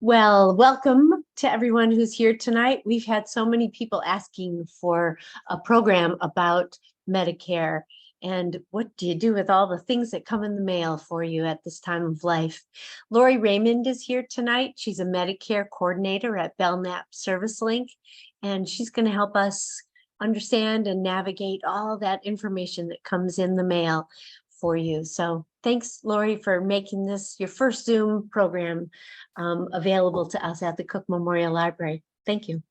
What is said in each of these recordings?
Well, welcome to everyone who's here tonight. We've had so many people asking for a program about Medicare and what do you do with all the things that come in the mail for you at this time of life. Lori Raymond is here tonight. She's a Medicare coordinator at Belknap ServiceLink, and she's going to help us understand and navigate all that information that comes in the mail for you. So thanks, Lori, for making this your first Zoom program available to us at the Cook Memorial Library. Thank you.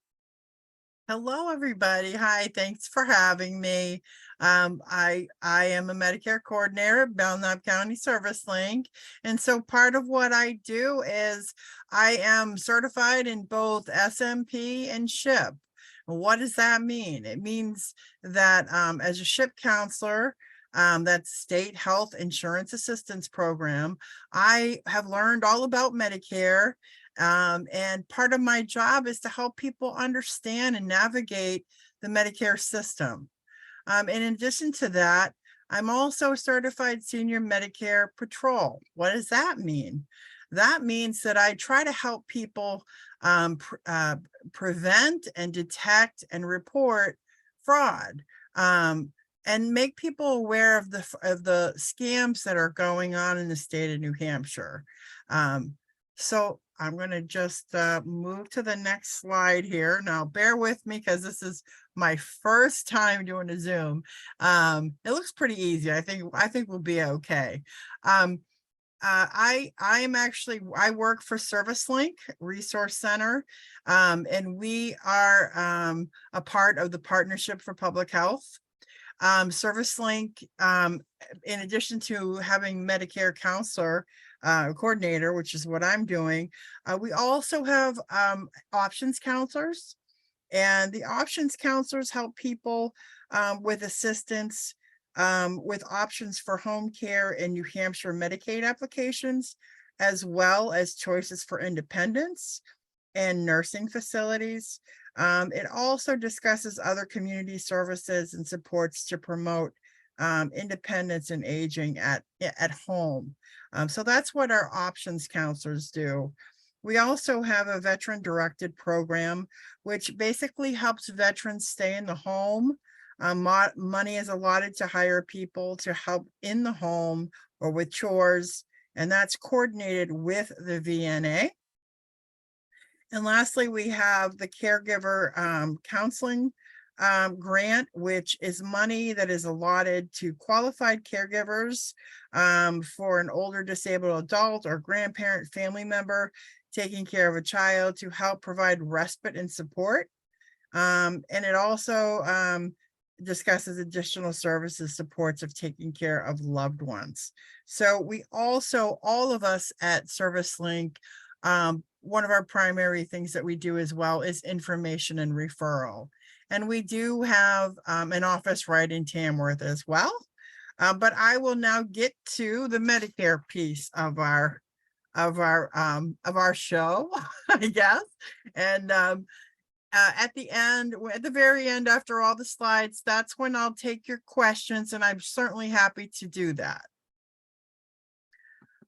Hello, everybody. Hi, thanks for having me. I am a Medicare coordinator at Belknap County ServiceLink. And so part of what I do is I am certified in both SMP and SHIP. What does that mean? It means that as a SHIP counselor, that's State Health Insurance Assistance Program, I have learned all about Medicare. And part of my job is to help people understand and navigate the Medicare system. In addition to that, I'm also a certified senior Medicare patrol. What does that mean? That means that I try to help people prevent and detect and report fraud. And make people aware of the scams that are going on in the state of New Hampshire. So I'm going to just move to the next slide here. Now, bear with me because this is my first time doing a Zoom. It looks pretty easy. I think we'll be okay. I work for ServiceLink Resource Center, and we are a part of the Partnership for Public Health. ServiceLink, in addition to having Medicare counselor coordinator, which is what I'm doing, we also have options counselors, and the options counselors help people with assistance with options for home care in New Hampshire Medicaid applications, as well as choices for independence and nursing facilities. It also discusses other community services and supports to promote independence and aging at home. So that's what our options counselors do. We also have a veteran-directed program, which basically helps veterans stay in the home. Money is allotted to hire people to help in the home or with chores, and that's coordinated with the VNA. And lastly, we have the caregiver counseling grant, which is money that is allotted to qualified caregivers for an older disabled adult or grandparent family member taking care of a child to help provide respite and support. And it also discusses additional services, supports of taking care of loved ones. So we also, all of us at ServiceLink, one of our primary things that we do as well is information and referral. And we do have an office right in Tamworth as well. But I will now get to the Medicare piece of our show, I guess. And at the very end, after all the slides, that's when I'll take your questions, and I'm certainly happy to do that.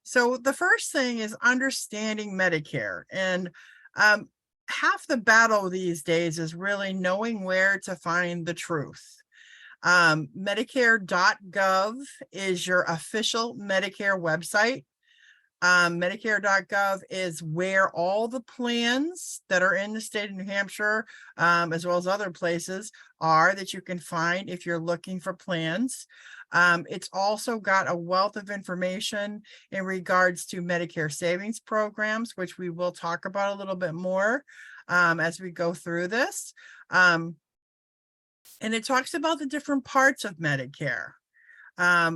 So the first thing is understanding Medicare, and half the battle these days is really knowing where to find the truth. Medicare.gov is your official Medicare website. Medicare.gov is where all the plans that are in the state of New Hampshire, as well as other places, are that you can find if you're looking for plans. It's also got a wealth of information in regards to Medicare savings programs, which we will talk about a little bit more as we go through this. And it talks about the different parts of Medicare,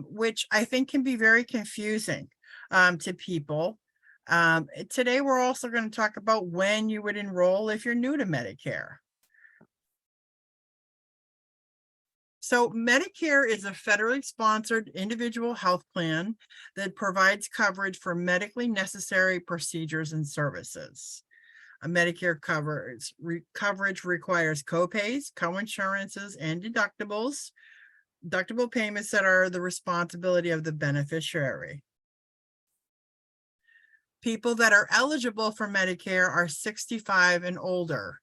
which I think can be very confusing to people. Today, we're also going to talk about when you would enroll if you're new to Medicare. So Medicare is a federally sponsored individual health plan that provides coverage for medically necessary procedures and services. Medicare coverage requires copays, coinsurances, and deductible payments that are the responsibility of the beneficiary. People that are eligible for Medicare are 65 and older.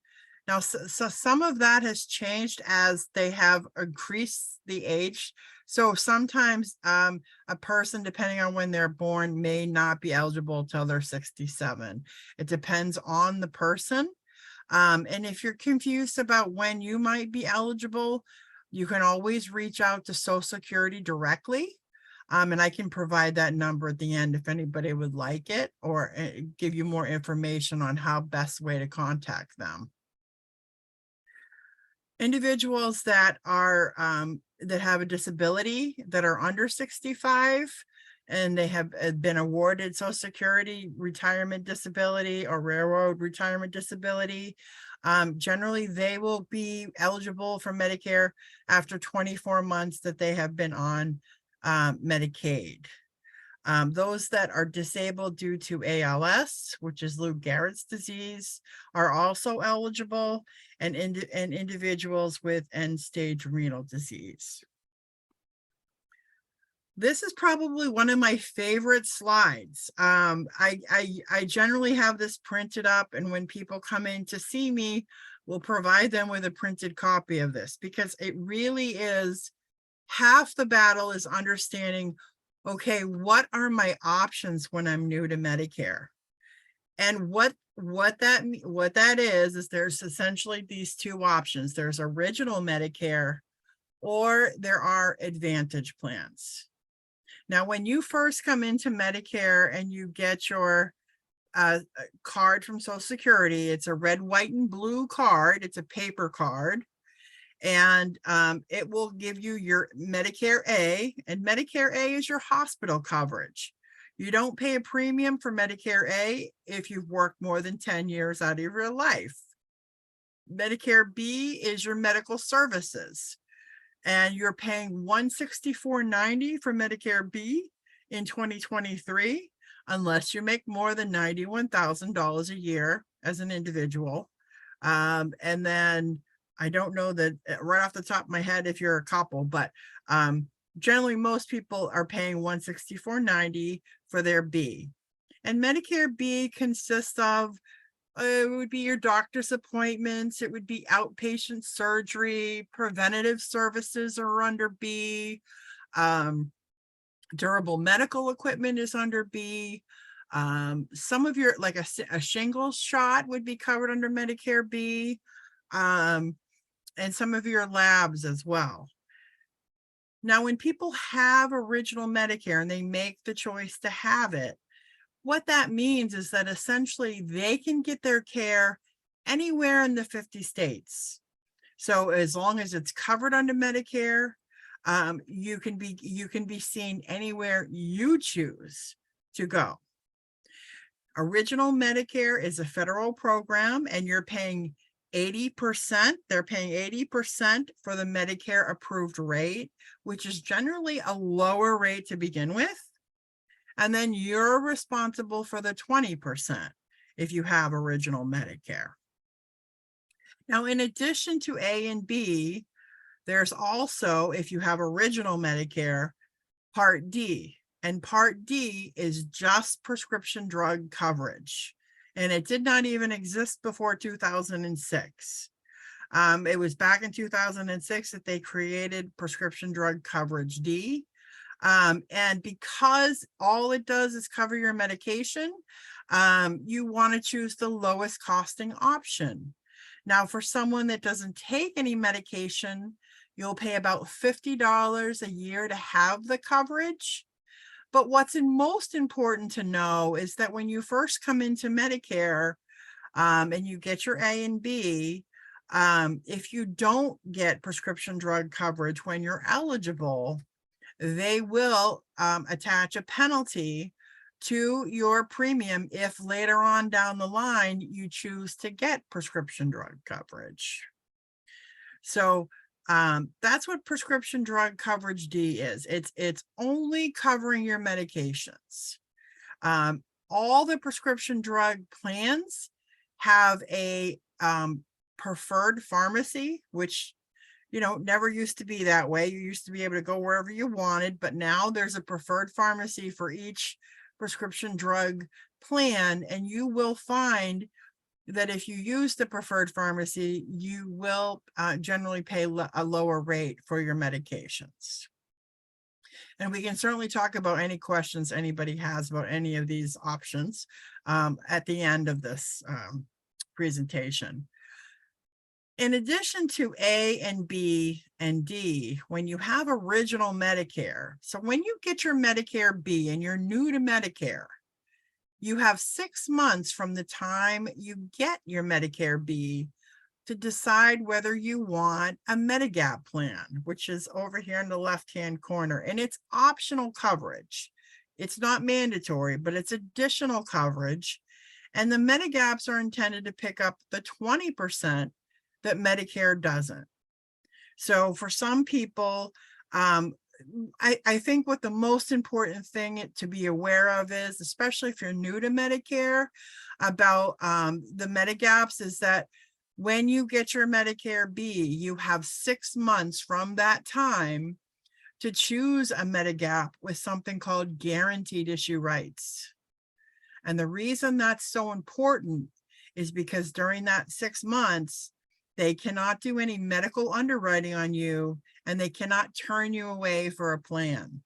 Now, so some of that has changed as they have increased the age. So sometimes a person, depending on when they're born, may not be eligible till they're 67. It depends on the person. And if you're confused about when you might be eligible, you can always reach out to Social Security directly. And I can provide that number at the end if anybody would like it, or give you more information on how best way to contact them. Individuals that are that have a disability that are under 65 and they have been awarded Social Security retirement disability or railroad retirement disability, generally they will be eligible for Medicare after 24 months that they have been on Medicaid. Those that are disabled due to ALS, which is Lou Gehrig's disease, are also eligible, and individuals with end-stage renal disease. This is probably one of my favorite slides. I generally have this printed up, and when people come in to see me, we'll provide them with a printed copy of this, because it really is half the battle is understanding, okay, what are my options when I'm new to Medicare? And what that is there's essentially these two options. There's original Medicare, or there are Advantage plans. Now, when you first come into Medicare and you get your card from Social Security, it's a red, white, and blue card. It's a paper card. And it will give you your Medicare A, and Medicare A is your hospital coverage. You don't pay a premium for Medicare A if you've worked more than 10 years out of your life. Medicare B is your medical services, and you're paying $164.90 for Medicare B in 2023, unless you make more than $91,000 a year as an individual. And then I don't know that right off the top of my head if you're a couple, but generally most people are paying $164.90 for their B. And Medicare B consists of, it would be your doctor's appointments, it would be outpatient surgery, preventative services are under B, durable medical equipment is under B. Some of your, like a shingles shot would be covered under Medicare B. And some of your labs as well. Now, when people have original Medicare and they make the choice to have it, what that means is that essentially they can get their care anywhere in the 50 states. So as long as it's covered under Medicare, you can be seen anywhere you choose to go. Original Medicare is a federal program, and you're paying 80%. They're paying 80% for the Medicare approved rate, which is generally a lower rate to begin with. And then you're responsible for the 20% if you have original Medicare. Now, in addition to A and B, there's also, if you have original Medicare, Part D. And Part D is just prescription drug coverage. And it did not even exist before 2006. It was back in 2006 that they created prescription drug coverage D. And because all it does is cover your medication, you want to choose the lowest costing option. Now, for someone that doesn't take any medication, you'll pay about $50 a year to have the coverage. But what's most important to know is that when you first come into Medicare and you get your A and B, if you don't get prescription drug coverage when you're eligible, they will attach a penalty to your premium if later on down the line you choose to get prescription drug coverage. So that's what prescription drug coverage D is. It's only covering your medications. All the prescription drug plans have a preferred pharmacy, which never used to be that way. You used to be able to go wherever you wanted, but now there's a preferred pharmacy for each prescription drug plan, and you will find that if you use the preferred pharmacy, you will generally pay a lower rate for your medications. And we can certainly talk about any questions anybody has about any of these options at the end of this presentation. In addition to A and B and D, when you have original Medicare, so when you get your Medicare B and you're new to Medicare, you have 6 months from the time you get your Medicare B to decide whether you want a Medigap plan, which is over here in the left-hand corner, and it's optional coverage. It's not mandatory, but it's additional coverage. And the Medigaps are intended to pick up the 20% that Medicare doesn't. So for some people, I think what the most important thing to be aware of is, especially if you're new to Medicare, about the Medigaps, is that when you get your Medicare B, you have 6 months from that time to choose a Medigap with something called guaranteed issue rights. And the reason that's so important is because during that 6 months, they cannot do any medical underwriting on you, and they cannot turn you away for a plan,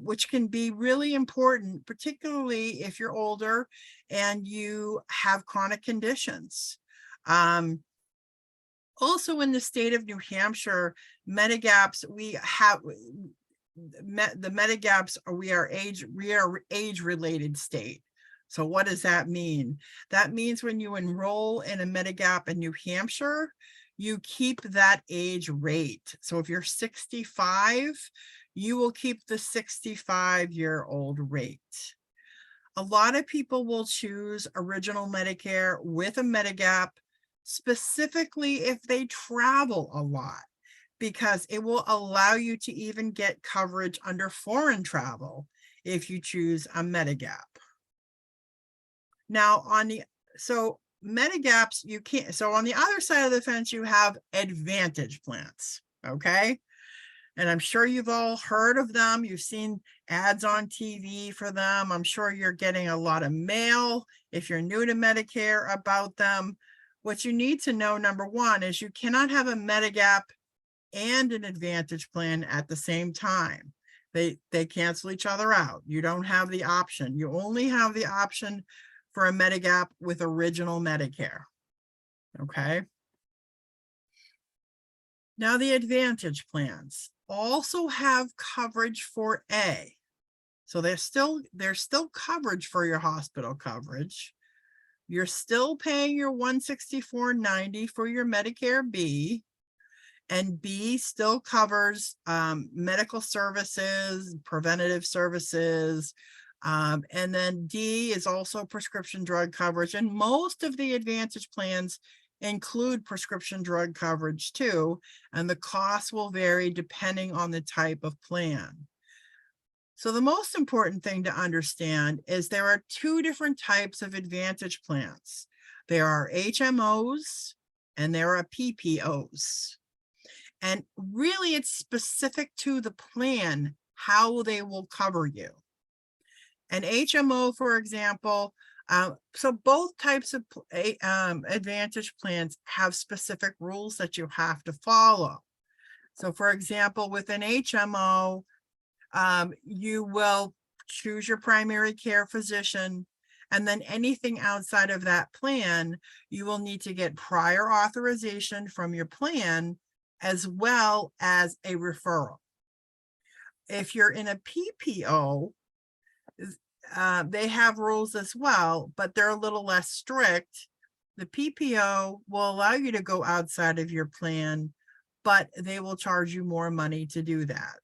which can be really important, particularly if you're older and you have chronic conditions. Also in the state of New Hampshire, Medigaps, we have the Medigaps, we are age-related state. So what does that mean? That means when you enroll in a Medigap in New Hampshire, you keep that age rate. So if you're 65, you will keep the 65-year-old rate. A lot of people will choose original Medicare with a Medigap, specifically if they travel a lot, because it will allow you to even get coverage under foreign travel if you choose a Medigap. Now so Medigaps, you can't, so on the other side of the fence, you have Advantage plans, okay? And I'm sure you've all heard of them. You've seen ads on TV for them. I'm sure you're getting a lot of mail if you're new to Medicare about them. What you need to know, number one, is you cannot have a Medigap and an Advantage plan at the same time. They cancel each other out. You don't have the option. You only have the option for a Medigap with original Medicare, okay? Now the Advantage plans also have coverage for A. So there's still coverage for your hospital coverage. You're still paying your $164.90 for your Medicare B, and B still covers medical services, preventative services, and then D is also prescription drug coverage. And most of the Advantage plans include prescription drug coverage too, and the cost will vary depending on the type of plan. So the most important thing to understand is there are 2 different types of Advantage plans. There are HMOs and there are PPOs. And really it's specific to the plan how they will cover you. An HMO, for example, so both types of Advantage plans have specific rules that you have to follow. So for example, with an HMO, you will choose your primary care physician, and then anything outside of that plan, you will need to get prior authorization from your plan as well as a referral. If you're in a PPO, they have rules as well, but they're a little less strict. The PPO will allow you to go outside of your plan, but they will charge you more money to do that.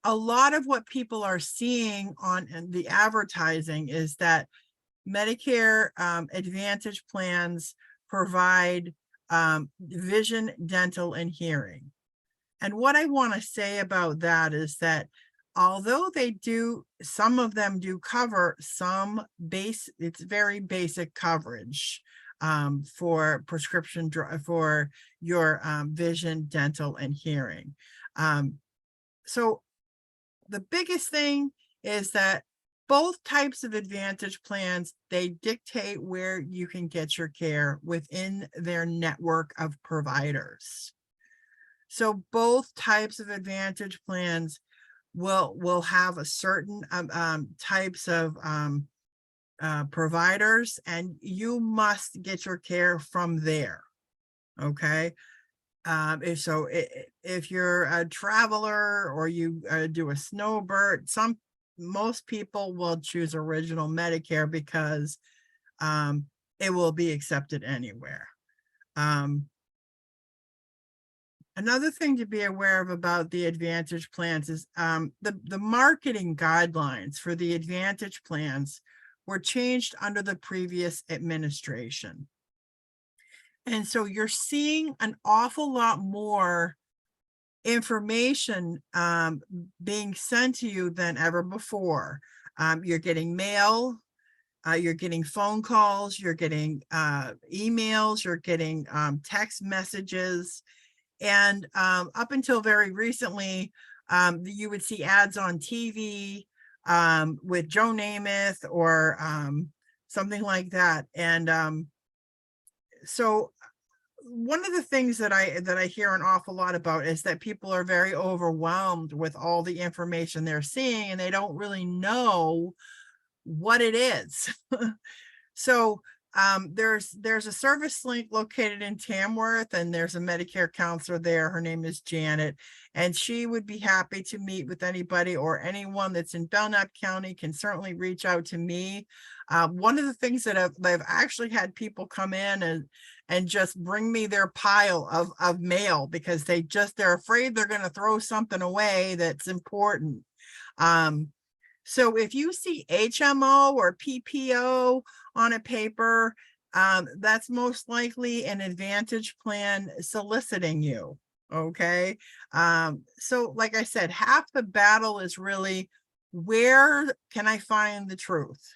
A lot of what people are seeing on the advertising is that Medicare Advantage plans provide vision, dental, and hearing. And what I want to say about that is that although they do, some of them do cover some it's very basic coverage for prescription drug for your vision, dental, and hearing. So the biggest thing is that both types of Advantage plans, they dictate where you can get your care within their network of providers. So both types of Advantage plans will have a certain types of providers, and you must get your care from there. Okay. If you're a traveler or you do a snowbird, most people will choose original Medicare because it will be accepted anywhere. Another thing to be aware of about the Advantage plans is the marketing guidelines for the Advantage plans were changed under the previous administration. And so you're seeing an awful lot more information being sent to you than ever before. You're getting mail, you're getting phone calls, you're getting emails, you're getting text messages. And up until very recently, you would see ads on TV with Joe Namath or something like that. And so one of the things that I hear an awful lot about is that people are very overwhelmed with all the information they're seeing, and they don't really know what it is. So there's a ServiceLink located in Tamworth, and there's a Medicare counselor there. Her name is Janet, and she would be happy to meet with anybody, or anyone that's in Belknap County can certainly reach out to me. One of the things that I've actually had people come in and just bring me their pile of mail because they're afraid they're going to throw something away that's important. So if you see HMO or PPO on a paper, that's most likely an Advantage plan soliciting you. Okay. So like I said, half the battle is really, where can I find the truth?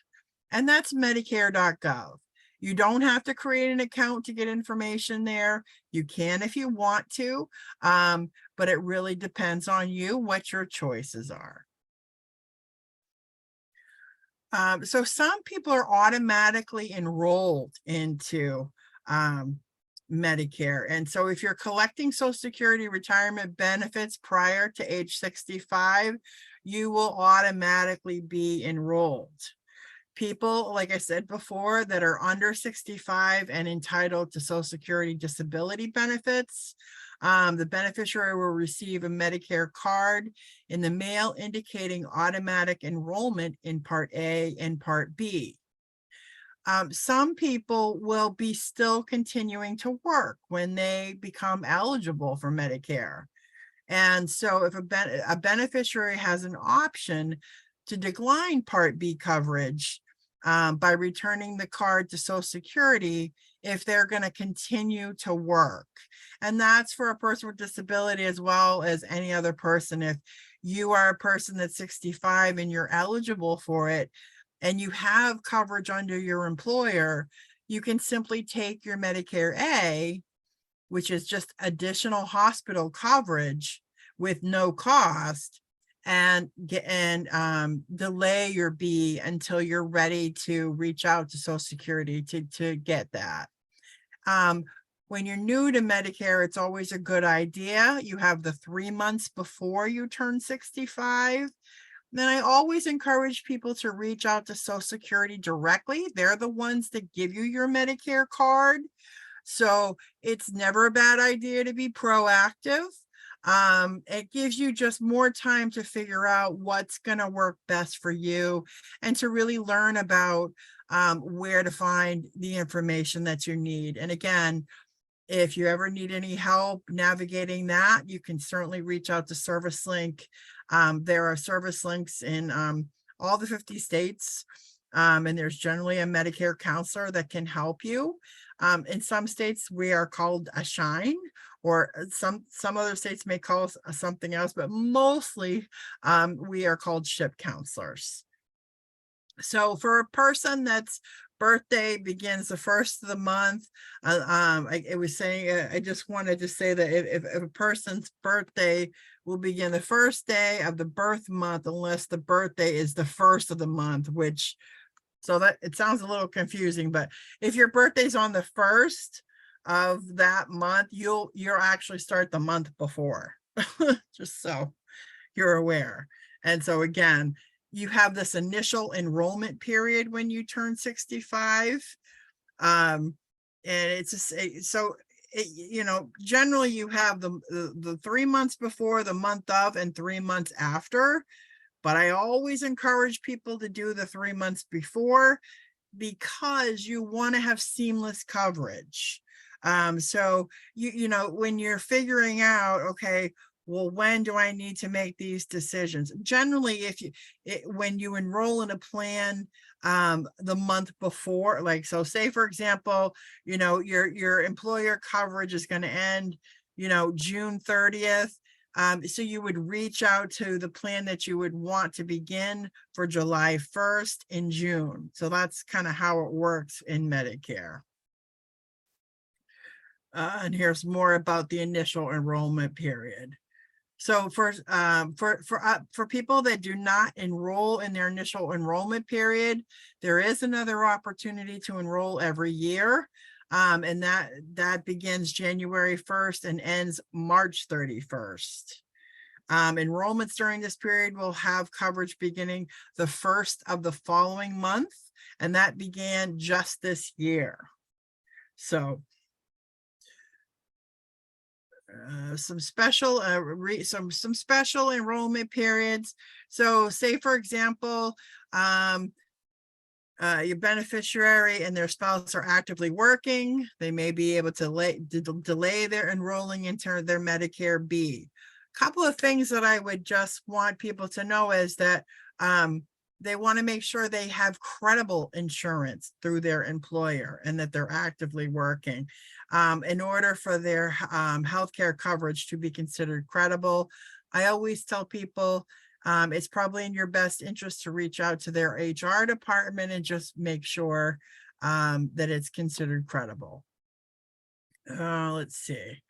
And that's Medicare.gov. You don't have to create an account to get information there. You can if you want to, but it really depends on you what your choices are. So some people are automatically enrolled into Medicare. And so if you're collecting Social Security retirement benefits prior to age 65, you will automatically be enrolled. People, like I said before, that are under 65 and entitled to Social Security disability benefits, the beneficiary will receive a Medicare card in the mail indicating automatic enrollment in Part A and Part B. Some people will be still continuing to work when they become eligible for Medicare. And so if a beneficiary has an option to decline Part B coverage by returning the card to Social Security if they're going to continue to work. And that's for a person with disability as well as any other person. If you are a person that's 65 and you're eligible for it, and you have coverage under your employer, you can simply take your Medicare A, which is just additional hospital coverage with no cost, and delay your B until you're ready to reach out to Social Security to get that. When you're new to Medicare, it's always a good idea. You have the 3 months before you turn 65. Then I always encourage people to reach out to Social Security directly. They're the ones that give you your Medicare card. So it's never a bad idea to be proactive. It gives you just more time to figure out what's going to work best for you and to really learn about where to find the information that you need. And again, if you ever need any help navigating that, you can certainly reach out to ServiceLink. There are ServiceLinks in all the 50 states, and there's generally a Medicare counselor that can help you. In some states, we are called a Shine, or some other states may call us something else, but mostly we are called SHIP counselors. So for a person that's birthday begins the first of the month. I was saying, I just wanted to say that if a person's birthday will begin the first day of the birth month, unless the birthday is the first of the month, which, so that it sounds a little confusing, but if your birthday's on the first of that month, you'll actually start the month before, just so you're aware. And so again, you have this initial enrollment period when you turn 65. And it's so you know, generally you have the 3 months before, the month of, and 3 months after. But I always encourage people to do the 3 months before, because you want to have seamless coverage. So you know, when you're figuring out, okay, well, when do I need to make these decisions? Generally, if you, when you enroll in a plan, the month before, like, so say, for example, you know, your employer coverage is going to end, you know, June 30th. So you would reach out to the plan that you would want to begin for July 1st in June. So that's kind of how it works in Medicare. And here's more about the initial enrollment period. So for people that do not enroll in their initial enrollment period, there is another opportunity to enroll every year. And that begins January 1st and ends March 31st. Enrollments during this period will have coverage beginning the first of the following month, and that began just this year. So some special some special enrollment periods. So say, for example, your beneficiary and their spouse are actively working, they may be able to delay their enrolling into their Medicare B. Couple of things that I would just want people to know is that they want to make sure they have credible insurance through their employer and that they're actively working in order for their healthcare coverage to be considered credible. I always tell people it's probably in your best interest to reach out to their HR department and just make sure that it's considered credible. Let's see.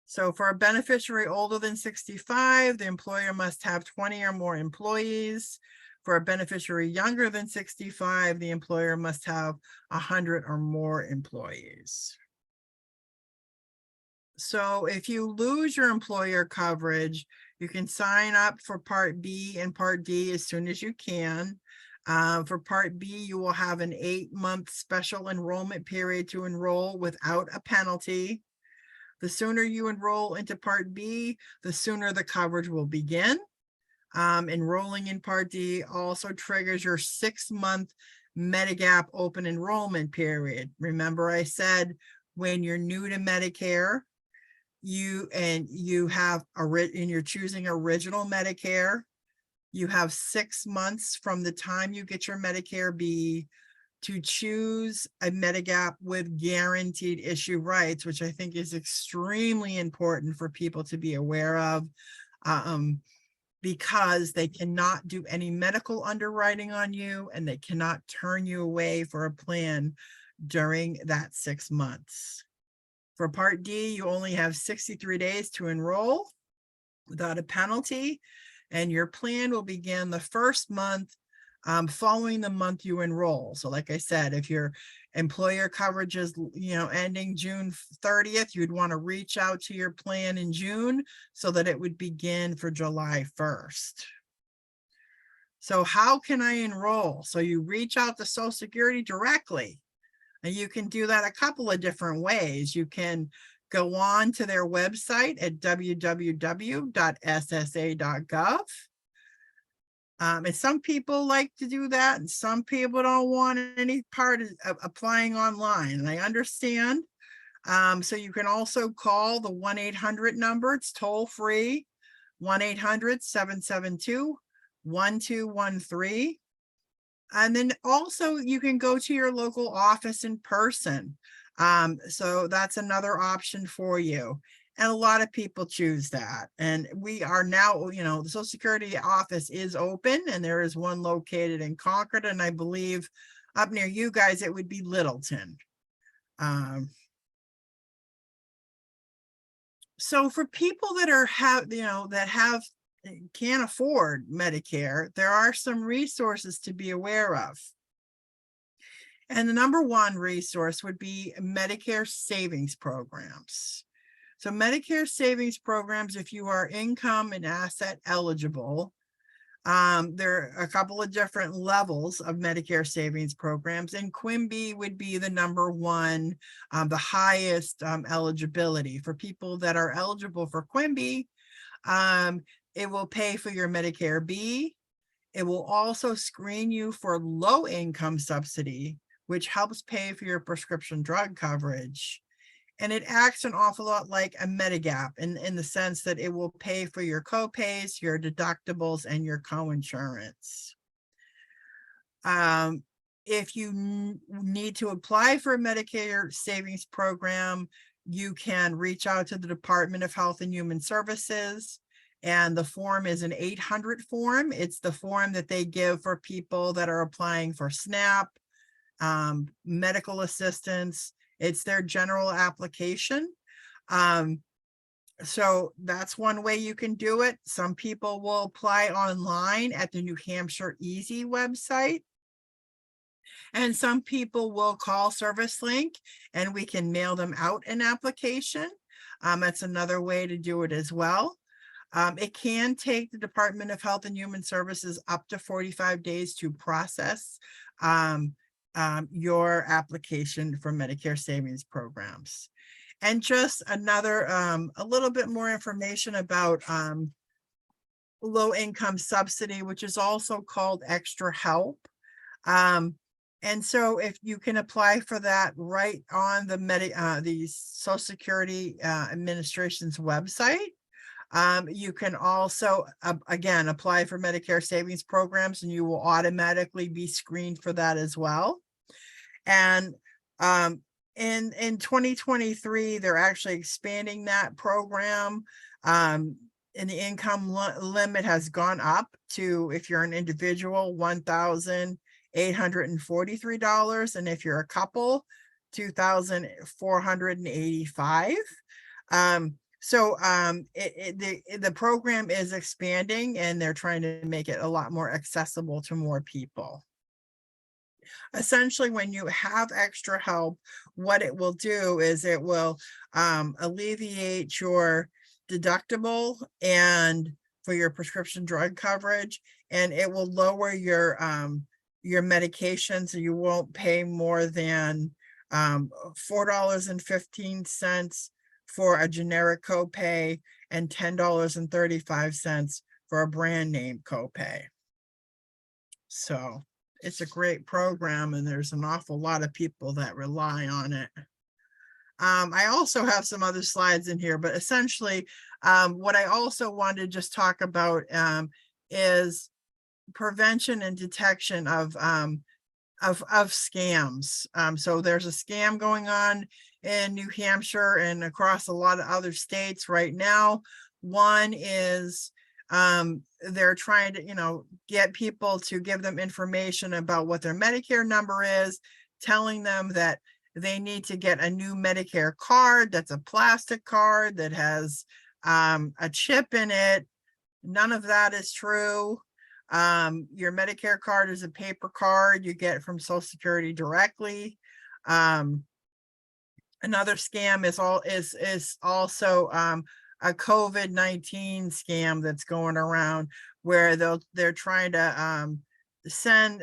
So for a beneficiary older than 65, the employer must have 20 or more employees. For a beneficiary younger than 65, the employer must have 100 or more employees. So if you lose your employer coverage, you can sign up for Part B and Part D as soon as you can. For Part B, you will have an 8-month special enrollment period to enroll without a penalty. The sooner you enroll into Part B, the sooner the coverage will begin. Enrolling in Part D also triggers your 6-month Medigap open enrollment period. Remember, I said when you're new to Medicare, you're choosing original Medicare, you have 6 months from the time you get your Medicare B to choose a Medigap with guaranteed issue rights, which I think is extremely important for people to be aware of, because they cannot do any medical underwriting on you and they cannot turn you away for a plan during that 6 months. For Part D, you only have 63 days to enroll without a penalty, and your plan will begin the first month following the month you enroll. So like I said, if your employer coverage is, you know, ending June 30th, you'd want to reach out to your plan in June so that it would begin for July 1st. So how can I enroll? So you reach out to Social Security directly, and you can do that a couple of different ways. You can go on to their website at www.ssa.gov. And some people like to do that, and some people don't want any part of applying online, and I understand. So you can also call the 1-800 number. It's toll free, 1-800-772-1213. And then also you can go to your local office in person. So that's another option for you. And a lot of people choose that. And we are now, you know, the Social Security office is open, and there is one located in Concord, and I believe up near you guys, it would be Littleton. So for people that can't afford Medicare, there are some resources to be aware of. And the number one resource would be Medicare savings programs. So Medicare savings programs, if you are income and asset eligible, there are a couple of different levels of Medicare savings programs, and Quimby would be the number one, the highest eligibility. For people that are eligible for Quimby, it will pay for your Medicare B. It will also screen you for low income subsidy, which helps pay for your prescription drug coverage. And it acts an awful lot like a Medigap in the sense that it will pay for your copays, your deductibles, and your coinsurance. If you need to apply for a Medicare savings program, you can reach out to the Department of Health and Human Services. And the form is an 800 form. It's the form that they give for people that are applying for SNAP, medical assistance. It's their general application. So that's one way you can do it. Some people will apply online at the New Hampshire Easy website. And some people will call ServiceLink and we can mail them out an application. That's another way to do it as well. It can take the Department of Health and Human Services up to 45 days to process your application for Medicare savings programs. And just another, a little bit more information about low income subsidy, which is also called extra help. And so if you can apply for that right on the Social Security Administration's website. You can also, again, apply for Medicare savings programs, and you will automatically be screened for that as well. And in 2023, they're actually expanding that program. And the income limit has gone up to, if you're an individual, $1,843. And if you're a couple, $2,485. So the program is expanding, and they're trying to make it a lot more accessible to more people. Essentially, when you have extra help, what it will do is it will alleviate your deductible and for your prescription drug coverage, and it will lower your medication, so you won't pay more than $4.15 for a generic copay and $10.35 for a brand name copay. So it's a great program, and there's an awful lot of people that rely on it. I also have some other slides in here, but essentially what I also wanted to just talk about is prevention and detection of scams. So there's a scam going on in New Hampshire and across a lot of other states right now. One is they're trying to, get people to give them information about what their Medicare number is, telling them that they need to get a new Medicare card that's a plastic card that has a chip in it. None of that is true. Your Medicare card is a paper card you get from Social Security directly. Another scam is also a COVID-19 scam that's going around, where they're trying to send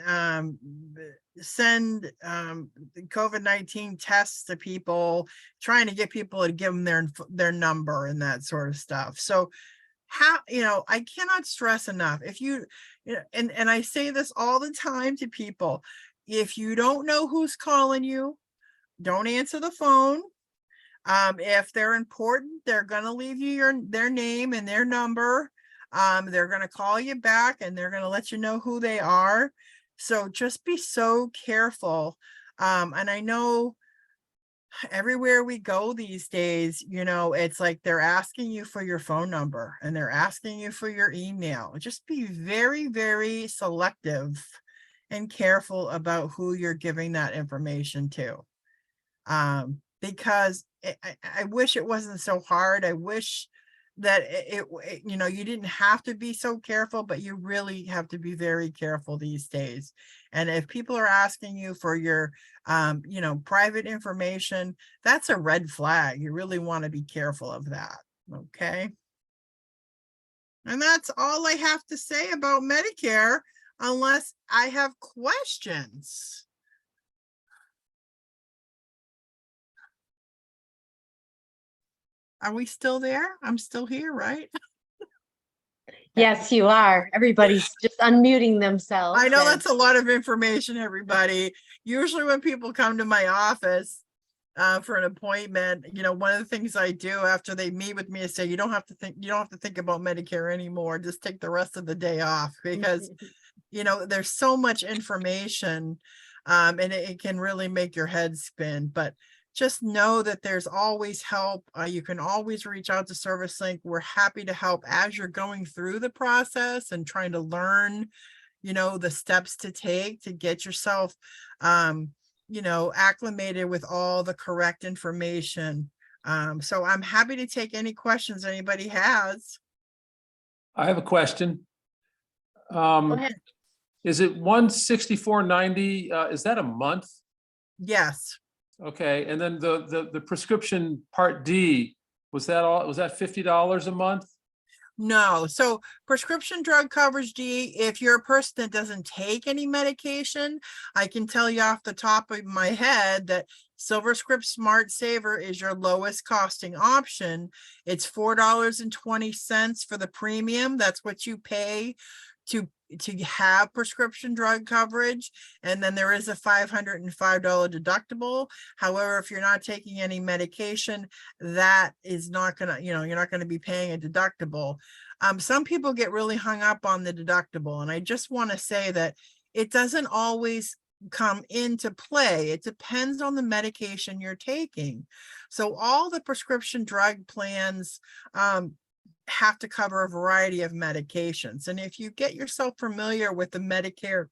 COVID-19 tests to people, trying to get people to give them their number and that sort of stuff. So I cannot stress enough, if you and I say this all the time to people, if you don't know who's calling you, don't answer the phone. If they're important, they're going to leave you their name and their number. They're going to call you back, and they're going to let you know who they are. So just be so careful. And I know everywhere we go these days, you know, it's like they're asking you for your phone number and they're asking you for your email. Just be very, very selective and careful about who you're giving that information to. Because I wish it wasn't so hard. I wish that you know, you didn't have to be so careful, but you really have to be very careful these days. And if people are asking you for your, you know, private information, that's a red flag. You really want to be careful of that. Okay. And that's all I have to say about Medicare, unless I have questions. Are we still there? I'm still here, right? Yes, you are. Everybody's just unmuting themselves. I know and- that's a lot of information, everybody. Usually when people come to my office for an appointment, you know, one of the things I do after they meet with me is say, you don't have to think about Medicare anymore. Just take the rest of the day off, because, you know, there's so much information and it can really make your head spin. But just know that there's always help. You can always reach out to ServiceLink. We're happy to help as you're going through the process and trying to learn, you know, the steps to take to get yourself, you know, acclimated with all the correct information. So I'm happy to take any questions anybody has. I have a question. Go ahead. Is it 164.90? Is that a month? Yes. Okay, and then the prescription Part D, was that $50 a month? No. So prescription drug coverage D, if you're a person that doesn't take any medication, I can tell you off the top of my head that SilverScript Smart Saver is your lowest costing option. It's $4.20 for the premium. That's what you pay to have prescription drug coverage. And then there is a $505 deductible. However, if you're not taking any medication, that is not gonna, you know, you're not gonna be paying a deductible. Some people get really hung up on the deductible, and I just want to say that it doesn't always come into play. It depends on the medication you're taking. So all the prescription drug plans have to cover a variety of medications. And if you get yourself familiar with the Medicare.gov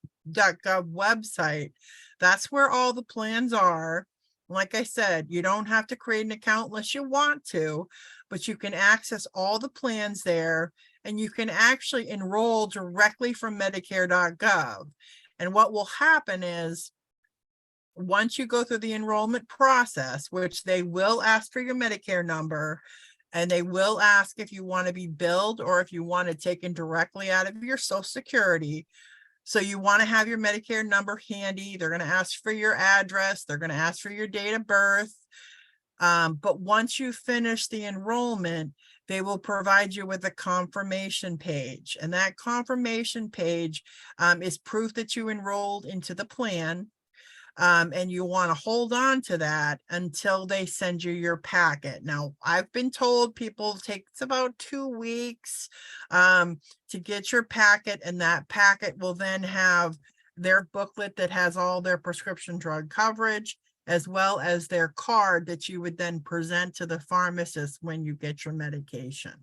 website, that's where all the plans are. Like I said, you don't have to create an account unless you want to, but you can access all the plans there, and you can actually enroll directly from Medicare.gov. And what will happen is, once you go through the enrollment process, which they will ask for your Medicare number, and they will ask if you want to be billed or if you want it taken directly out of your Social Security. So you want to have your Medicare number handy. They're going to ask for your address. They're going to ask for your date of birth. But once you finish the enrollment, they will provide you with a confirmation page. And that confirmation page is proof that you enrolled into the plan. And you want to hold on to that until they send you your packet. Now, I've been told people takes about 2 weeks to get your packet, and that packet will then have their booklet that has all their prescription drug coverage, as well as their card that you would then present to the pharmacist when you get your medication.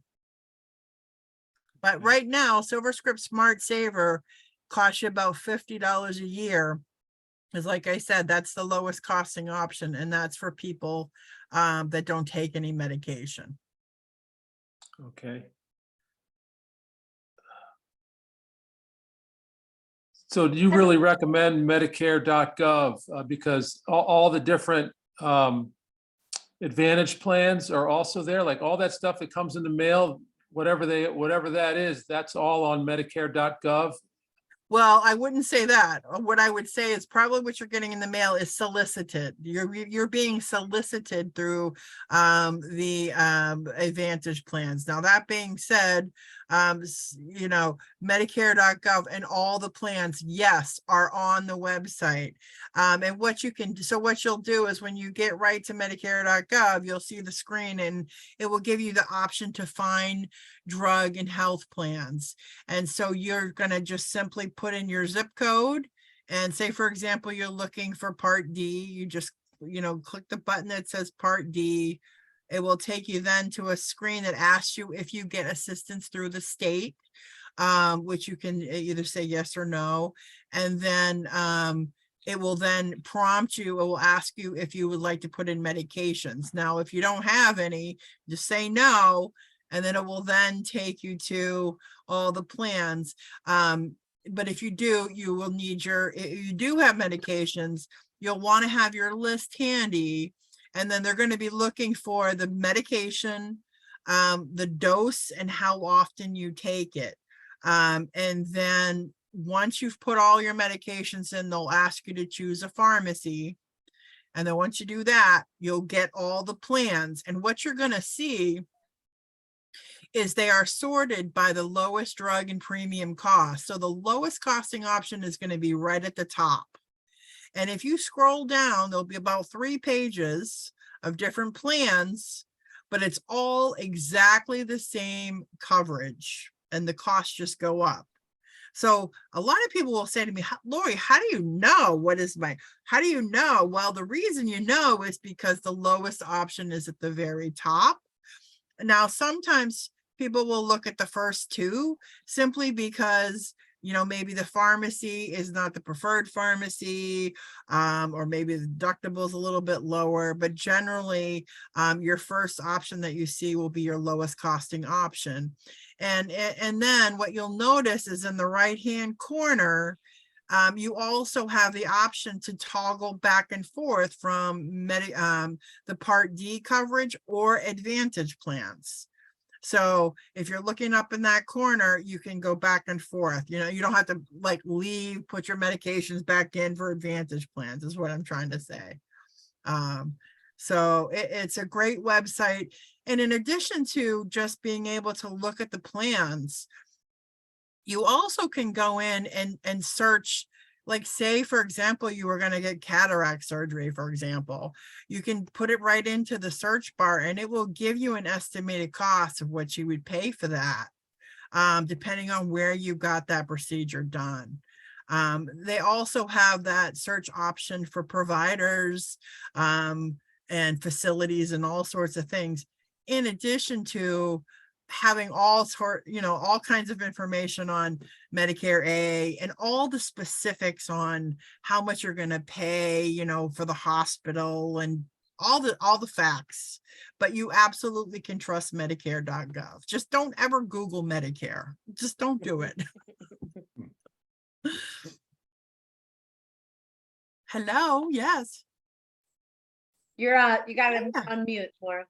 But right now, SilverScript Smart Saver costs you about $50 a year. Because like I said, that's the lowest costing option, and that's for people that don't take any medication. Okay. So do you really recommend Medicare.gov because all the different Advantage plans are also there? Like all that stuff that comes in the mail, whatever that is, that's all on Medicare.gov? Well, I wouldn't say that. What I would say is probably what you're getting in the mail is solicited. You're being solicited through the Advantage plans. Now, that being said, you know, Medicare.gov and all the plans, yes, are on the website. And what you can, so what you'll do is when you get right to Medicare.gov, you'll see the screen and it will give you the option to find drug and health plans. And so you're going to just simply put in your zip code and say, for example, you're looking for Part D, you just click the button that says Part D. It will take you then to a screen that asks you if you get assistance through the state, which you can either say yes or no. And then it will then prompt you, it will ask you if you would like to put in medications. Now, if you don't have any, just say no, and then it will then take you to all the plans. But if you do, you will need if you do have medications, you'll want to have your list handy. And then they're going to be looking for the medication, the dose, and how often you take it. And then once you've put all your medications in, they'll ask you to choose a pharmacy. And then once you do that, you'll get all the plans. And what you're going to see is they are sorted by the lowest drug and premium cost. So the lowest costing option is going to be right at the top. And if you scroll down, there'll be about 3 pages of different plans, but it's all exactly the same coverage, and the costs just go up. So a lot of people will say to me, Lori, how do you know how do you know? Well, the reason you know is because the lowest option is at the very top. Now, sometimes people will look at the first 2 simply because maybe the pharmacy is not the preferred pharmacy, or maybe the deductible is a little bit lower, but generally your first option that you see will be your lowest costing option. And then what you'll notice is in the right-hand corner, you also have the option to toggle back and forth from the Part D coverage or Advantage plans. So if you're looking up in that corner, you can go back and forth. You don't have to leave, put your medications back in for Advantage plans, is what I'm trying to say. So it's a great website. And in addition to just being able to look at the plans, you also can go in and search, say, for example, you were going to get cataract surgery, for example, you can put it right into the search bar and it will give you an estimated cost of what you would pay for that, depending on where you got that procedure done. They also have that search option for providers and facilities and all sorts of things, in addition to having all kinds of information on Medicare A and all the specifics on how much you're going to pay, for the hospital and all the facts. But you absolutely can trust Medicare.gov. Just don't ever Google Medicare. Just don't do it. Hello. Yes. You got to unmute, Laura.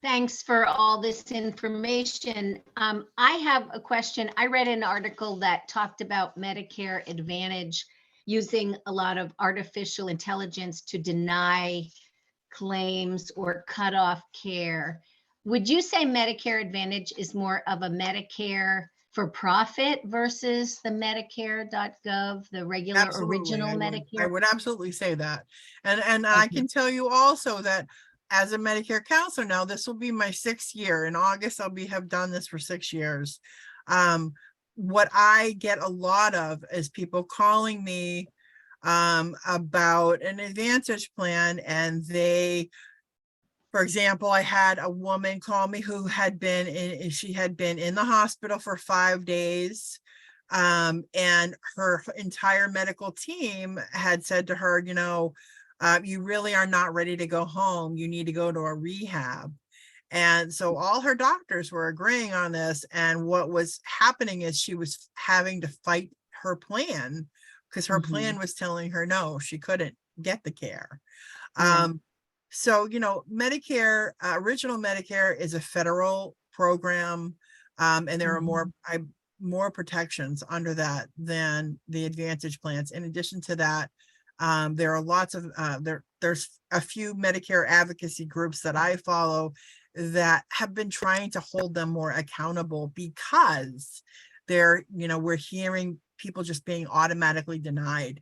Thanks for all this information. I have a question. I read an article that talked about Medicare Advantage using a lot of artificial intelligence to deny claims or cut off care. Would you say Medicare Advantage is more of a Medicare for profit versus the Medicare.gov, the regular Absolutely. original Medicare? I would absolutely say that. And I can tell you also that as a Medicare counselor now, this will be my 6th year. In August, have done this for 6 years. What I get a lot of is people calling me about an Advantage plan, and for example, I had a woman call me who had been in the hospital for 5 days. And her entire medical team had said to her, you really are not ready to go home. You need to go to a rehab. And so all her doctors were agreeing on this. And what was happening is she was having to fight her plan because her plan was telling her, no, she couldn't get the care. So, Medicare, original Medicare is a federal program. And there are more protections under that than the Advantage plans. In addition to that, there are lots of there's a few Medicare advocacy groups that I follow that have been trying to hold them more accountable because we're hearing people just being automatically denied.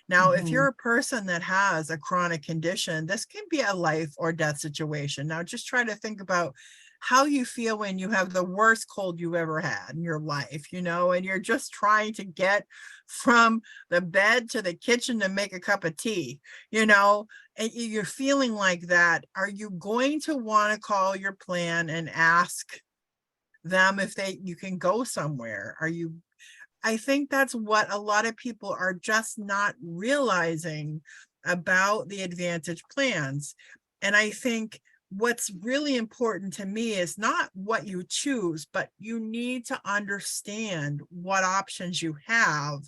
Now, if you're a person that has a chronic condition, this can be a life or death situation. Now, just try to think about how you feel when you have the worst cold you've ever had in your life, you know, and you're just trying to get from the bed to the kitchen to make a cup of tea, you know, and you're feeling like that. Are you going to want to call your plan and ask them if you can go somewhere? I think that's what a lot of people are just not realizing about the Advantage plans. And I think what's really important to me is not what you choose, but you need to understand what options you have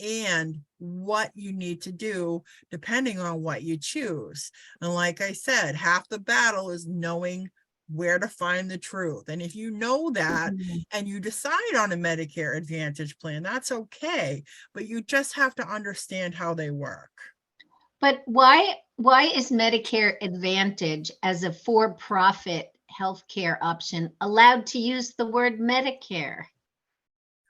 and what you need to do depending on what you choose. And like I said, half the battle is knowing where to find the truth. And if you know that and you decide on a Medicare Advantage plan, that's okay, but you just have to understand how they work. But why is Medicare Advantage as a for-profit healthcare option allowed to use the word Medicare?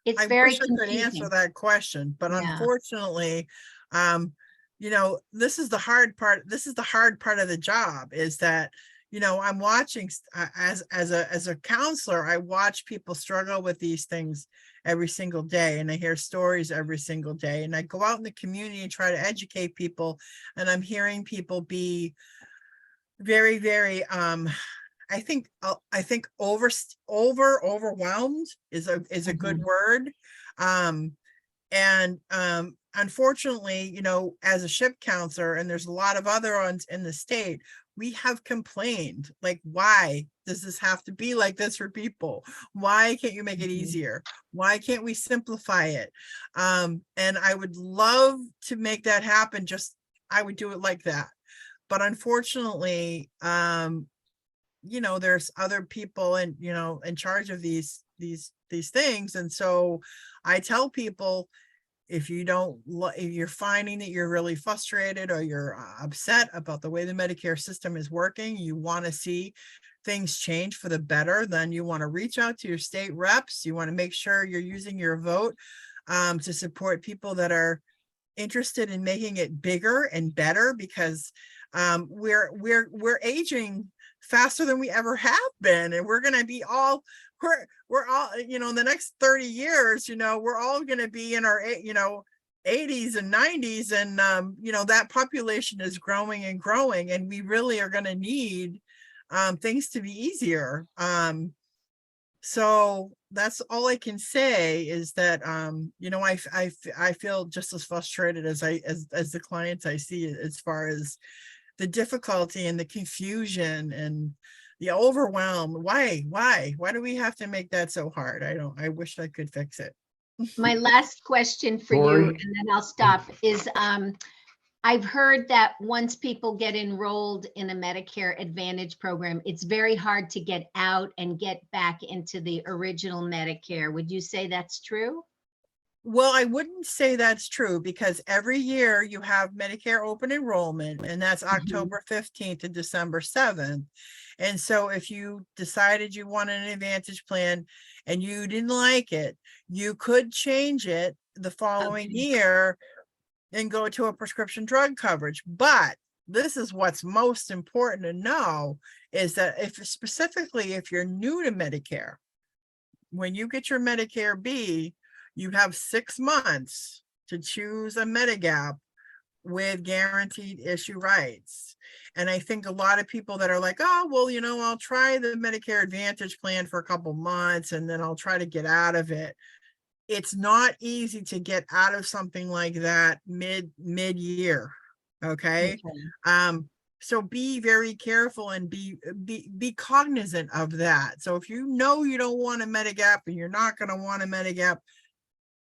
It's I very wish I could confusing. answer that question, but Yeah. unfortunately, you know, this is the hard part. This is the hard part of the job, is that, you know, I'm watching as a counselor, I watch people struggle with these things every single day, and I hear stories every single day, and I go out in the community and try to educate people, and I'm hearing people be very, very, I think overwhelmed is a good word. Unfortunately, you know, as a SHIP counselor, and there's a lot of other ones in the state, we have complained, like, why does this have to be like this for people? Why can't you make it easier? Why can't we simplify it? And I would love to make that happen. I would do it like that. But unfortunately, you know, there's other people in charge of these things. And so I tell people, if you're finding that you're really frustrated or you're upset about the way the Medicare system is working, you want to see things change for the better, then you want to reach out to your state reps. You want to make sure you're using your vote to support people that are interested in making it bigger and better, because we're aging faster than we ever have been, and we're going to be we're all, you know, in the next 30 years, you know, we're all going to be in our 80s and 90s, and you know, that population is growing and growing, and we really are going to need things to be easier. So that's all I can say, is that you know, I feel just as frustrated as the clients I see, as far as the difficulty and the confusion and the overwhelm. Why do we have to make that so hard? I wish I could fix it. My last question for Lori? you, and then I'll stop, is I've heard that once people get enrolled in a Medicare Advantage program, it's very hard to get out and get back into the original Medicare. Would you say that's true? Well, I wouldn't say that's true, because every year you have Medicare open enrollment, and that's October 15th to December 7th. And so if you decided you wanted an Advantage plan and you didn't like it, you could change it the following year and go to a prescription drug coverage. But this is what's most important to know, is that if you're new to Medicare, when you get your Medicare B, you have 6 months to choose a Medigap with guaranteed issue rights. And I think a lot of people that are like, oh, well, you know, I'll try the Medicare Advantage plan for a couple months and then I'll try to get out of it. It's not easy to get out of something like that mid-year. Okay. So be very careful and be cognizant of that. So if you know you don't want a Medigap and you're not going to want a Medigap,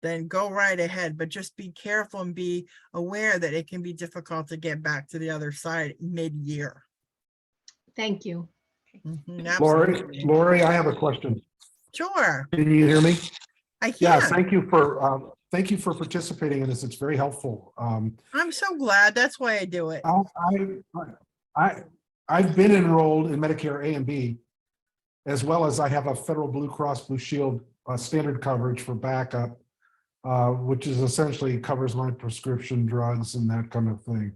then go right ahead, but just be careful and be aware that it can be difficult to get back to the other side mid-year. Thank you. Lori, I have a question. Sure. Can you hear me? I can. Yeah, thank you for participating in this. It's very helpful. I'm so glad. That's why I do it. I've been enrolled in Medicare A and B, as well as I have a Federal Blue Cross Blue Shield standard coverage for backup, which is essentially covers my prescription drugs and that kind of thing.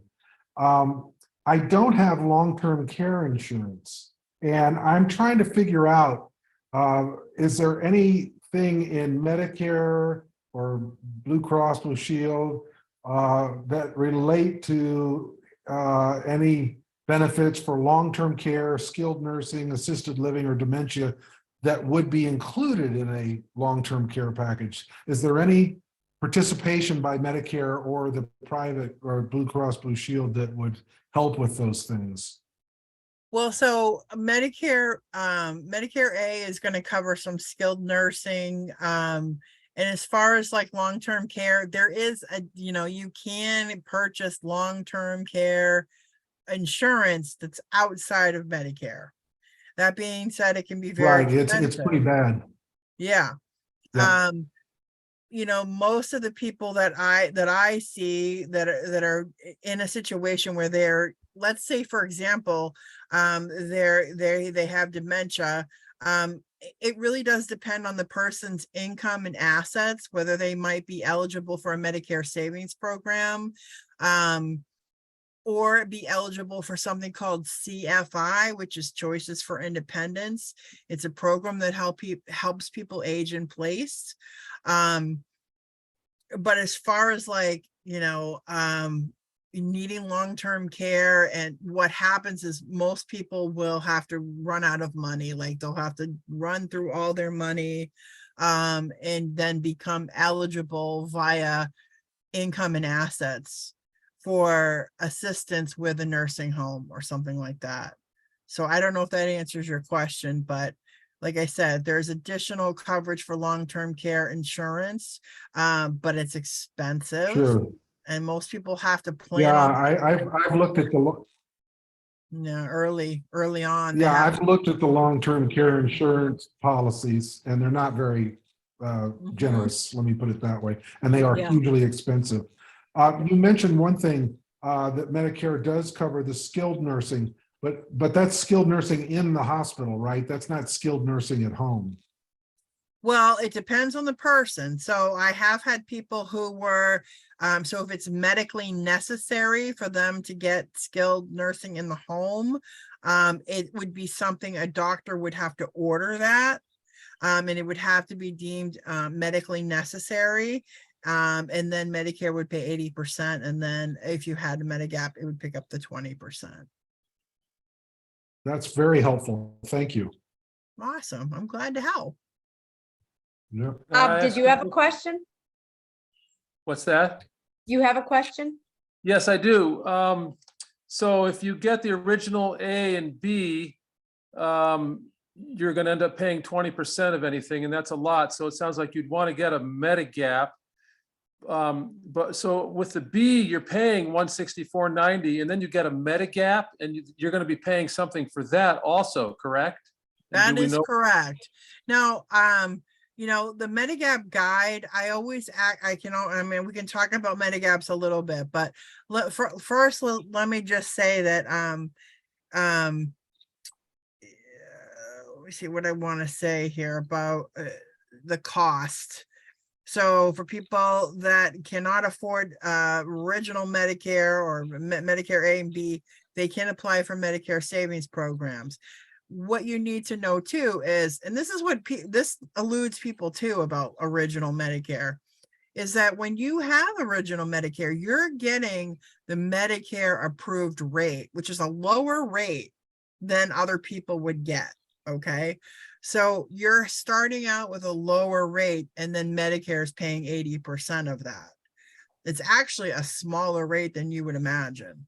I don't have long-term care insurance, And I'm trying to figure out, is there anything in Medicare or Blue Cross Blue Shield that relate to any benefits for long-term care, skilled nursing, assisted living, or dementia that would be included in a long-term care package? Is there any participation by Medicare or the private or Blue Cross Blue Shield that would help with those things? Well, so Medicare, Medicare A is going to cover some skilled nursing. And as far as like long-term care, there is you can purchase long-term care insurance that's outside of Medicare. That being said, it can be very Right, it's pretty bad. Yeah. Yeah. Most of the people that I see that are in a situation where they're, let's say, for example, they have dementia. It really does depend on the person's income and assets, whether they might be eligible for a Medicare savings program, or be eligible for something called CFI, which is Choices for Independence. It's a program that helps people age in place. But as far as like, needing long-term care, and what happens is most people will have to run out of money. Like they'll have to run through all their money, and then become eligible via income and assets for assistance with a nursing home or something like that. So I don't know if that answers your question, but like I said, there's additional coverage for long-term care insurance, but it's expensive. Sure. And most people have to plan Yeah, on I've looked at the, early on. They yeah, have I've looked at the long-term care insurance policies and they're not very generous, let me put it that way. And they are Yeah. hugely expensive. You mentioned one thing, that Medicare does cover the skilled nursing, but that's skilled nursing in the hospital, right? That's not skilled nursing at home. Well, it depends on the person. So I have had people who were, so if it's medically necessary for them to get skilled nursing in the home, it would be something a doctor would have to order that. And it would have to be deemed medically necessary. And then Medicare would pay 80%. And then if you had a Medigap, it would pick up the 20%. That's very helpful. Thank you. Awesome. I'm glad to help. Yeah. Bob, did you have a question? What's that? You have a question? Yes, I do. So if you get the original A and B, you're going to end up paying 20% of anything, and that's a lot. So it sounds like you'd want to get a Medigap. But so with the B, you're paying $164.90, and then you get a Medigap, and you're going to be paying something for that also, correct? That is correct. Now, the Medigap guide, we can talk about Medigaps a little bit, but first, let me just say that, let me see what I want to say here about the cost. So for people that cannot afford original Medicare or Medicare A and B, they can apply for Medicare savings programs. What you need to know too is, and this is what this eludes people too about original Medicare, is that when you have original Medicare, you're getting the Medicare approved rate, which is a lower rate than other people would get. Okay. So you're starting out with a lower rate, and then Medicare is paying 80% of that. It's actually a smaller rate than you would imagine.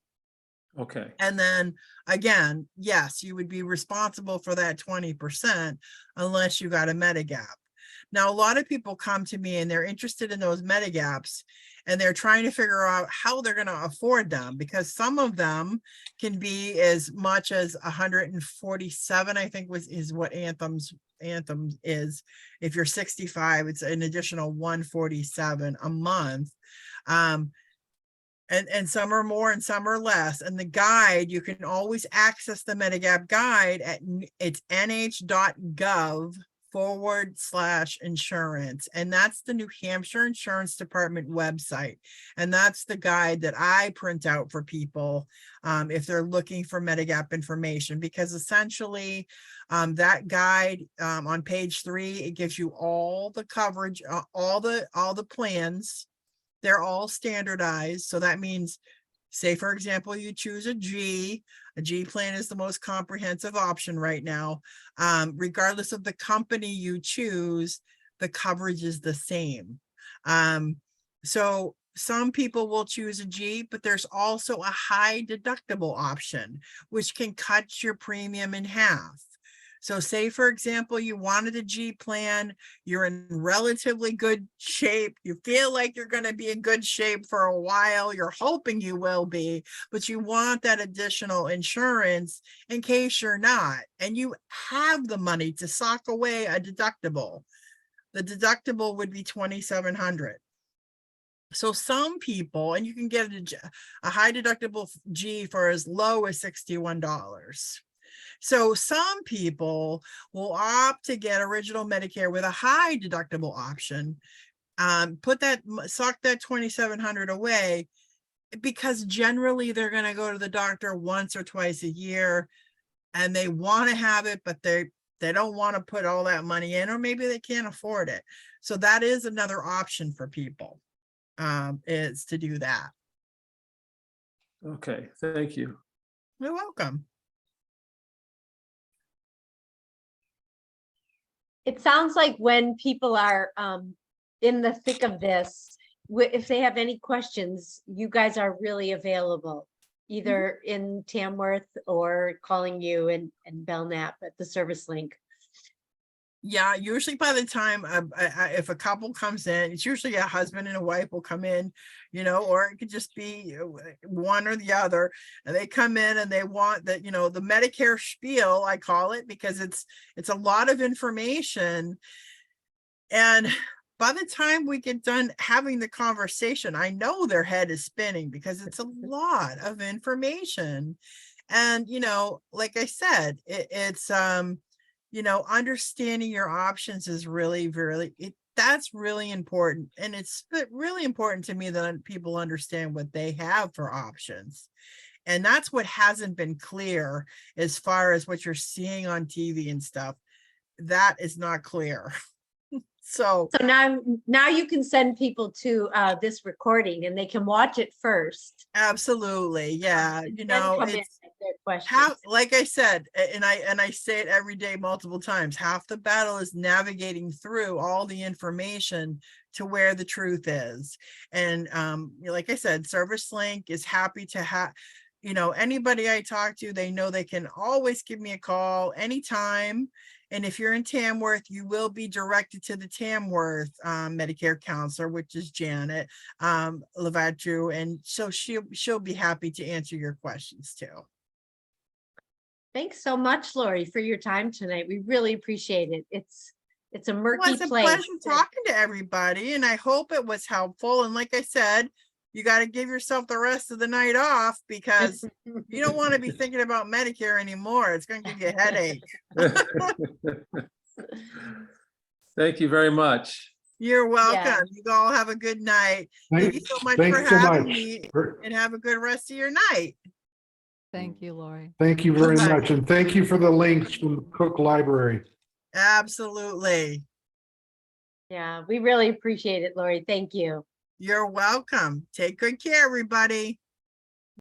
Okay. And then again, yes, you would be responsible for that 20% unless you got a Medigap. Now, a lot of people come to me and they're interested in those Medigaps, and they're trying to figure out how they're going to afford them, because some of them can be as much as 147, I think is what Anthem is. If you're 65, it's an additional 147 a month. And some are more and some are less. And the guide, you can always access the Medigap guide at it's nh.gov/Medigap. /insurance. And that's the New Hampshire Insurance Department website. And that's the guide that I print out for people if they're looking for Medigap information, because essentially that guide on page 3, it gives you all the coverage, all the plans. They're all standardized. So that means, say, for example, you choose a G plan is the most comprehensive option right now. Regardless of the company you choose, the coverage is the same. So some people will choose a G, but there's also a high deductible option, which can cut your premium in half. So say, for example, you wanted a G plan, you're in relatively good shape, you feel like you're going to be in good shape for a while, you're hoping you will be, but you want that additional insurance in case you're not, and you have the money to sock away a deductible. The deductible would be $2,700. So some people, and you can get a high deductible G for as low as $61. So some people will opt to get original Medicare with a high deductible option, sock that $2,700 away, because generally they're going to go to the doctor once or twice a year and they want to have it, but they don't want to put all that money in, or maybe they can't afford it. So that is another option for people, is to do that. Okay, thank you. You're welcome. It sounds like when people are in the thick of this, if they have any questions, you guys are really available, either in Tamworth or calling you in Belknap at the ServiceLink. Yeah, usually by the time if a couple comes in, it's usually a husband and a wife will come in, or it could just be one or the other, and they come in and they want that, the Medicare spiel, I call it, because it's a lot of information. And by the time we get done having the conversation, I know their head is spinning because it's a lot of information. And, like I said, it's understanding your options is really, that's really important. And it's really important to me that people understand what they have for options. And that's what hasn't been clear as far as what you're seeing on TV and stuff. That is not clear. So now you can send people to this recording and they can watch it first. Absolutely. Yeah. It's like I said, and I say it every day, multiple times, half the battle is navigating through all the information to where the truth is. And like I said, ServiceLink is happy to have, anybody I talk to, they know they can always give me a call anytime. And if you're in Tamworth, you will be directed to the Tamworth Medicare counselor, which is Janet Levatru, and so she'll be happy to answer your questions too. Thanks so much, Lori, for your time tonight. We really appreciate it. It's a murky It's a place. pleasure talking to everybody, and I hope it was helpful. And like I said, you got to give yourself the rest of the night off, because you don't want to be thinking about Medicare anymore. It's going to give you a headache. Thank you very much. You're welcome. Yeah. You all have a good night. Thank you so much for having me, and have a good rest of your night. Thank you, Lori. Thank you very Bye-bye. much. And thank you for the links from the Cook Library. Absolutely. Yeah, we really appreciate it, Lori. Thank you. You're welcome. Take good care, everybody.